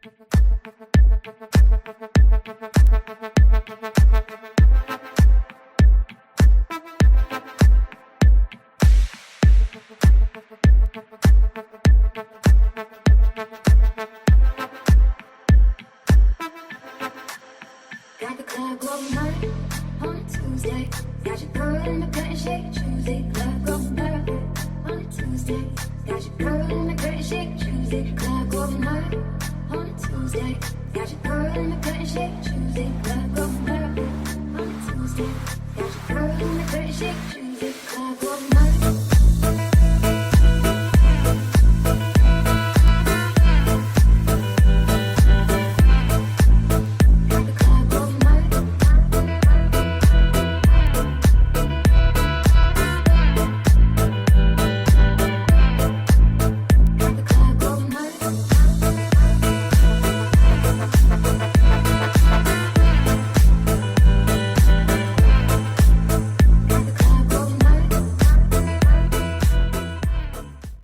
Got the club going hard on a Tuesday. Got your girl in the curtain shake Tuesday. Club going hard on a Tuesday. Got your girl in the curtain shake Tuesday. Club going hard on a Tuesday. Got your girl in the curtain shake Tuesday.